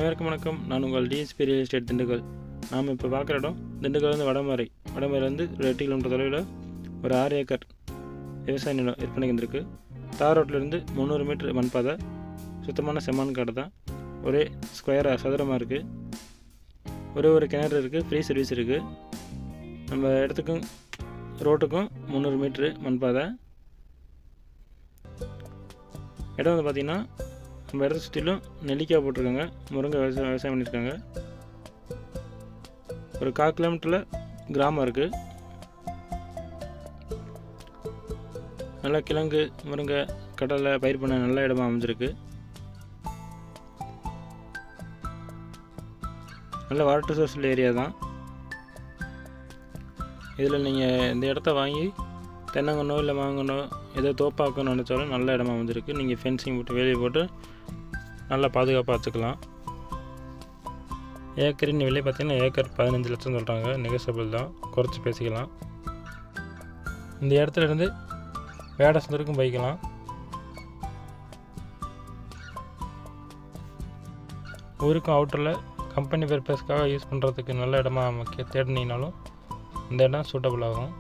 அனைவருக்கும் வணக்கம். நான் உங்கள் டிஎஸ்பி ரியல் எஸ்டேட் திண்டுக்கல். நாம் இப்போ பார்க்குற இடம் திண்டுக்கல்லேருந்து வடமரைலேருந்து ஒரு 8 கிலோமீட்டர் தொலைவில் ஒரு 6 ஏக்கர் விவசாய நிலம் விற்பனைக்கு வந்திருக்கு. தார் ரோட்லேருந்து 300 மீட்டர் மண் பாதை, சுத்தமான செம்மண் காடு தான். ஒரே ஸ்கொயராக சதுரமாக இருக்குது. ஒரு கிணறு இருக்குது, ஃப்ரீ சர்வீஸ் இருக்குது. நம்ம இடத்துக்கும் ரோட்டுக்கும் 300 மீட்ரு மண் பாதை. இடம் வந்து பார்த்திங்கன்னா நம்ம இடத்த சுற்றிலும் நெல்லிக்காய் போட்டிருக்காங்க, முருங்கை விவசாயம் பண்ணியிருக்காங்க. ஒரு 1/4 கிலோமீட்டரில் கிராமம் இருக்குது. நல்லா கிழங்கு, முருங்கை, கடலை பயிர் பண்ண நல்ல இடமா அமைஞ்சிருக்கு. நல்ல வாட்டர் சோர்ஸ் உள்ள ஏரியா தான். இதில் நீங்கள் இந்த இடத்த வாங்கி தென்னங்கன்னோ இல்லை மாங்கன்னோ ஏதோ தோப்பாக்கணும்னு நினச்சாலும் நல்ல இடமா அமைஞ்சிருக்கு. நீங்கள் ஃபென்சிங் போட்டு வேலையை போட்டு நல்லா பாதுகாப்பாக வச்சுக்கலாம். ஏக்கரின் விலை பார்த்திங்கன்னா ஏக்கர் 15 லட்சம் சொல்கிறாங்க. நெகோசியபிள் தான், குறைச்சி பேசிக்கலாம். இந்த இடத்துல இருந்து வேடசந்தருக்கும் போய்க்கலாம். ஊருக்கும் அவுட்டரில் கம்பெனி பர்பஸ்க்காக யூஸ் பண்ணுறதுக்கு நல்ல இடமா தேடினீங்கனாலும் இந்த இடம் சூட்டபுள் ஆகும்.